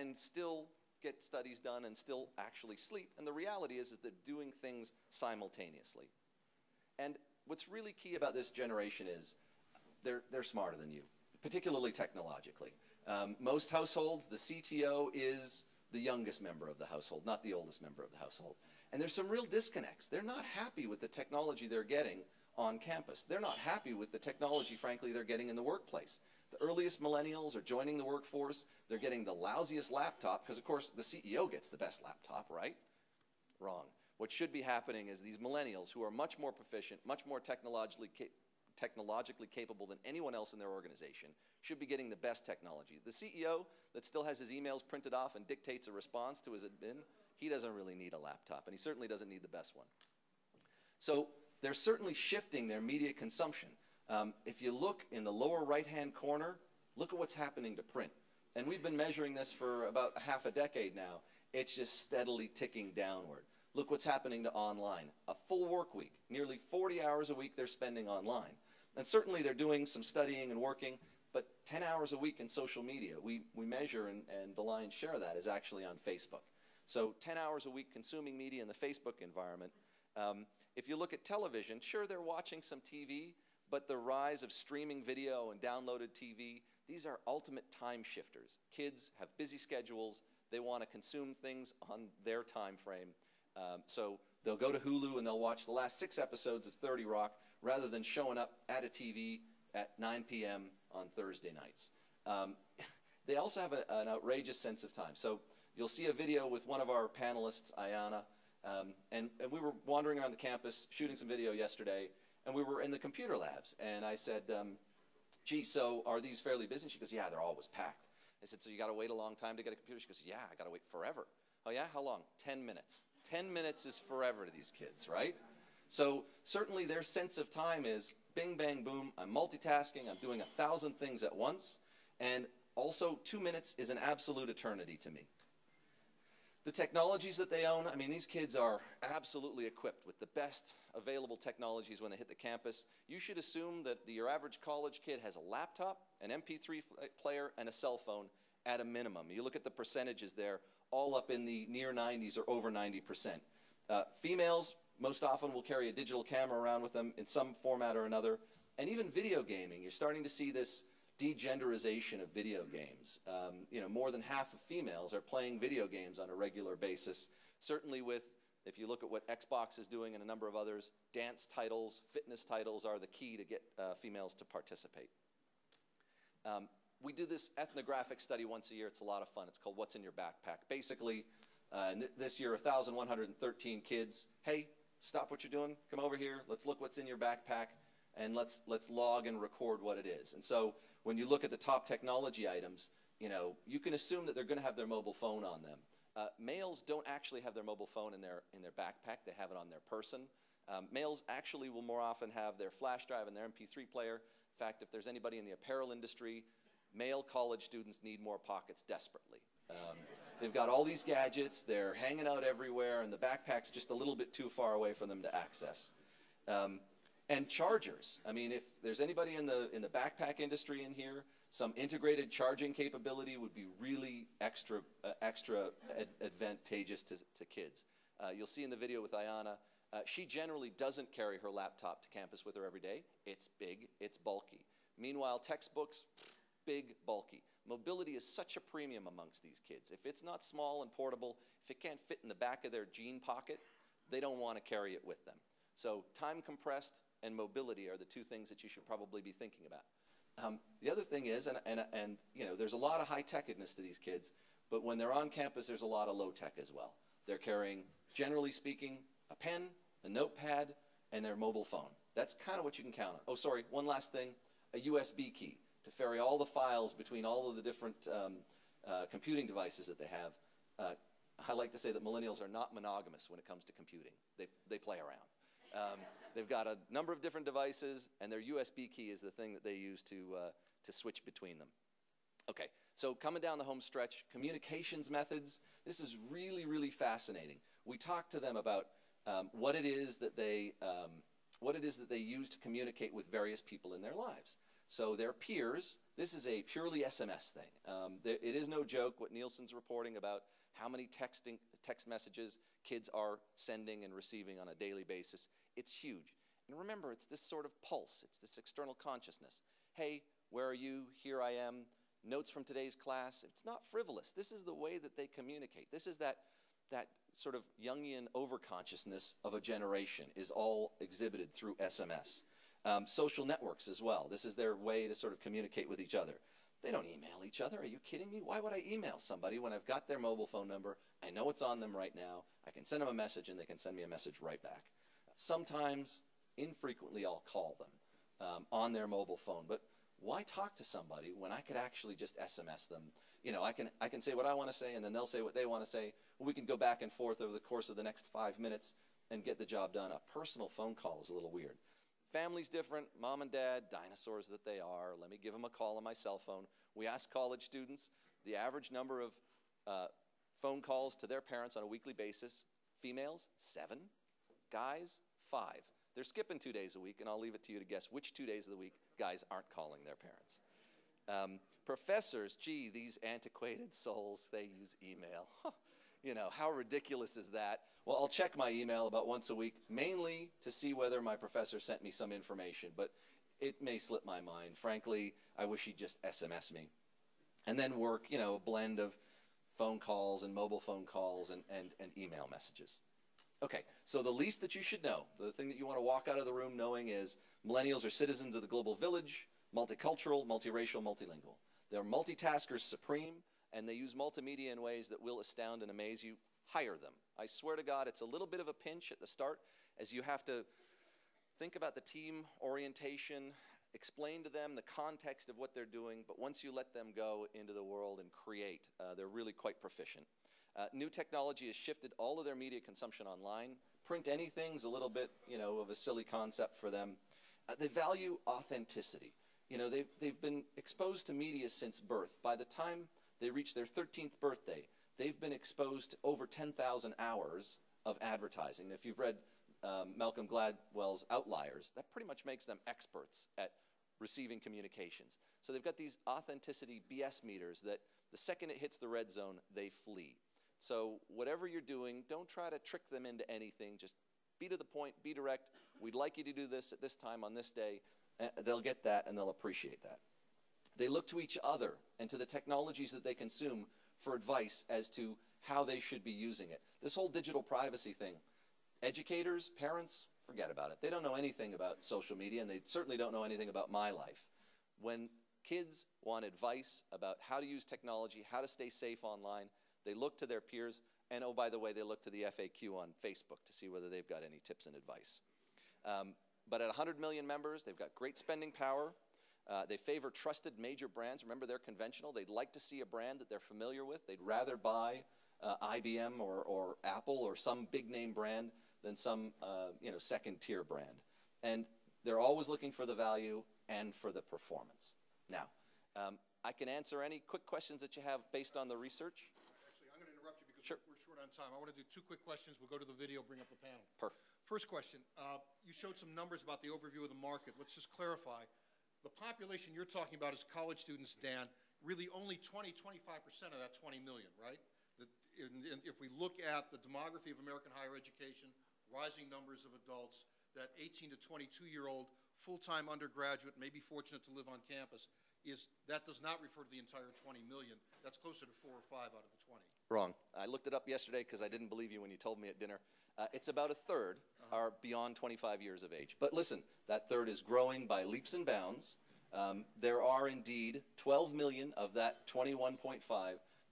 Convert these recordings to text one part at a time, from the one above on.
and still get studies done and still actually sleep. And the reality is they're doing things simultaneously. And what's really key about this generation is they're smarter than you, particularly technologically. Most households, the CTO is the youngest member of the household, not the oldest member of the household. And there's some real disconnects. They're not happy with the technology they're getting on campus. They're not happy with the technology, frankly, they're getting in the workplace. The earliest millennials are joining the workforce. They're getting the lousiest laptop because, of course, the CEO gets the best laptop, right? Wrong. What should be happening is these millennials who are much more proficient, much more technologically capable than anyone else in their organization should be getting the best technology. The CEO that still has his emails printed off and dictates a response to his admin, he doesn't really need a laptop, and he certainly doesn't need the best one. So they're certainly shifting their media consumption. If you look in the lower right-hand corner, look at what's happening to print. And we've been measuring this for about half a decade now. It's just steadily ticking downward. Look what's happening to online. A full work week, nearly 40 hours a week they're spending online. And certainly they're doing some studying and working, but 10 hours a week in social media. We measure, and the lion's share of that is actually on Facebook. So 10 hours a week consuming media in the Facebook environment. If you look at television, sure, they're watching some TV, but the rise of streaming video and downloaded TV, these are ultimate time shifters. Kids have busy schedules. They want to consume things on their time frame. So they'll go to Hulu and they'll watch the last 6 episodes of 30 Rock rather than showing up at a TV at 9 p.m. on Thursday nights. They also have an outrageous sense of time. So you'll see a video with one of our panelists, Ayana, and we were wandering around the campus shooting some video yesterday, and we were in the computer labs. And I said, gee, so are these fairly busy? She goes, yeah, they're always packed. I said, so you got to wait a long time to get a computer? She goes, yeah, I got to wait forever. Oh, yeah? How long? 10 minutes. 10 minutes is forever to these kids, right? So certainly their sense of time is bing, bang, boom. I'm multitasking. I'm doing 1,000 things at once. And also 2 minutes is an absolute eternity to me. The technologies that they own, I mean, these kids are absolutely equipped with the best available technologies when they hit the campus. You should assume that your average college kid has a laptop, an MP3 player, and a cell phone at a minimum. You look at the percentages there, all up in the near 90s or over 90%. Females most often will carry a digital camera around with them in some format or another. And even video gaming, you're starting to see this degenderization of video games. You know, more than half of females are playing video games on a regular basis. Certainly with, if you look at what Xbox is doing and a number of others, dance titles, fitness titles are the key to get females to participate. We do this ethnographic study once a year. It's a lot of fun. It's called What's in Your Backpack. Basically, this year, 1,113 kids. Hey, stop what you're doing. Come over here. Let's look what's in your backpack, and let's log and record what it is. And so when you look at the top technology items, you know, you can assume that they're going to have their mobile phone on them. Males don't actually have their mobile phone in their backpack. They have it on their person. Males actually will more often have their flash drive and their MP3 player. In fact, if there's anybody in the apparel industry, male college students need more pockets desperately. They've got all these gadgets, they're hanging out everywhere, and the backpack's just a little bit too far away for them to access. And chargers. I mean, if there's anybody in the backpack industry in here, some integrated charging capability would be really extra advantageous to kids. You'll see in the video with Ayana, she generally doesn't carry her laptop to campus with her every day. It's big, it's bulky. Meanwhile, textbooks, big, bulky. Mobility is such a premium amongst these kids. If it's not small and portable, if it can't fit in the back of their jean pocket, they don't want to carry it with them. So time compressed and mobility are the two things that you should probably be thinking about. The other thing is, and you know, there's a lot of high-techedness to these kids, but when they're on campus, there's a lot of low-tech as well. They're carrying, generally speaking, a pen, a notepad, and their mobile phone. That's kind of what you can count on. Oh, sorry, one last thing, a USB key to ferry all the files between all of the different computing devices that they have. I like to say that millennials are not monogamous when it comes to computing. They play around. They've got a number of different devices, and their USB key is the thing that they use to switch between them. Okay, so coming down the home stretch, communications methods. This is really, really fascinating. We talked to them about what it is that they use to communicate with various people in their lives. So their peers, This is a purely SMS thing. It is no joke what Nielsen's reporting about how many text messages kids are sending and receiving on a daily basis. It's huge. And remember, it's this sort of pulse. It's this external consciousness. Hey, where are you? Here I am. Notes from today's class. It's not frivolous. This is the way that they communicate. This is that sort of Jungian overconsciousness of a generation is all exhibited through SMS. Social networks as well. This is their way to sort of communicate with each other. They don't email each other. Are you kidding me? Why would I email somebody when I've got their mobile phone number? I know it's on them right now. I can send them a message and they can send me a message right back. Sometimes, infrequently, I'll call them on their mobile phone. But why talk to somebody when I could actually just SMS them? You know, I can say what I want to say and then they'll say what they want to say. We can go back and forth over the course of the next 5 minutes and get the job done. A personal phone call is a little weird. Family's different, mom and dad, dinosaurs that they are. Let me give them a call on my cell phone. We ask college students the average number of phone calls to their parents on a weekly basis. Females, 7. Guys, 5. They're skipping 2 days a week, and I'll leave it to you to guess which 2 days of the week guys aren't calling their parents. Professors, gee, these antiquated souls, they use email. You know, how ridiculous is that? Well, I'll check my email about once a week, mainly to see whether my professor sent me some information, but it may slip my mind. Frankly, I wish he'd just SMS me. And then work, you know, a blend of phone calls and mobile phone calls and email messages. Okay, so the least that you should know, the thing that you want to walk out of the room knowing is millennials are citizens of the global village, multicultural, multiracial, multilingual. They're multitaskers supreme, and they use multimedia in ways that will astound and amaze you. Hire them. I swear to God, it's a little bit of a pinch at the start as you have to think about the team orientation, explain to them the context of what they're doing, but once you let them go into the world and create, they're really quite proficient. New technology has shifted all of their media consumption online. Print anything's a little bit, you know, of a silly concept for them. They value authenticity. You know, they've been exposed to media since birth. By the time they reach their 13th birthday, they've been exposed to over 10,000 hours of advertising. If you've read Malcolm Gladwell's Outliers, that pretty much makes them experts at receiving communications. So they've got these authenticity BS meters that the second it hits the red zone, they flee. So whatever you're doing, don't try to trick them into anything. Just be to the point, be direct. We'd like you to do this at this time on this day. They'll get that and they'll appreciate that. They look to each other and to the technologies that they consume for advice as to how they should be using it. This whole digital privacy thing, educators, parents, forget about it. They don't know anything about social media, and they certainly don't know anything about my life. When kids want advice about how to use technology, how to stay safe online, they look to their peers, and oh, by the way, they look to the FAQ on Facebook to see whether they've got any tips and advice. But at 100 million members, they've got great spending power. They favor trusted major brands. Remember, they're conventional. They'd like to see a brand that they're familiar with. They'd rather buy IBM or Apple or some big name brand than some second tier brand. And they're always looking for the value and for the performance. Now, I can answer any quick questions that you have based on the research. Actually, I'm going to interrupt you because Sure. we're short on time. I want to do 2 quick questions. We'll go to the video, bring up the panel. Perfect. First question, you showed some numbers about the overview of the market. Let's just clarify. The population you're talking about is college students, Dan, really only 20-25% of that 20 million, right? If we look at the demography of American higher education, rising numbers of adults, that 18 to 22-year-old full-time undergraduate, maybe fortunate to live on campus, that does not refer to the entire 20 million. That's closer to 4 or 5 out of the 20. Wrong. I looked it up yesterday because I didn't believe you when you told me at dinner. It's about a third are beyond 25 years of age. But listen, that third is growing by leaps and bounds. There are indeed 12 million of that 21.5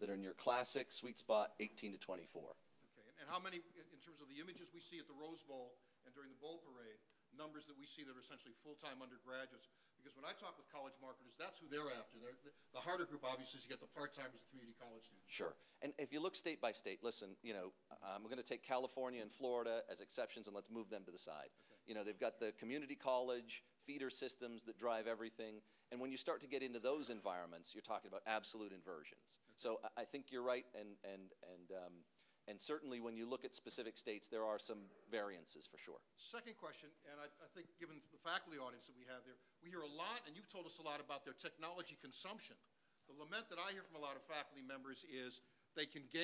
that are in your classic sweet spot, 18 to 24. Okay, and how many, in terms of the images we see at the Rose Bowl and during the Bowl Parade, numbers that we see that are essentially full-time undergraduates? Because when I talk with college marketers, that's who they're after. The harder group, obviously, is you get the part-timers, the community college students. Sure. And if you look state by state, listen, you know, I'm going to take California and Florida as exceptions, and let's move them to the side. Okay. You know, they've got the community college feeder systems that drive everything. And when you start to get into those environments, you're talking about absolute inversions. Okay. So I think you're right, and And certainly when you look at specific states, there are some variances for sure. Second question, and I think given the faculty audience that we have there, we hear a lot, and you've told us a lot about their technology consumption. The lament that I hear from a lot of faculty members is they can gain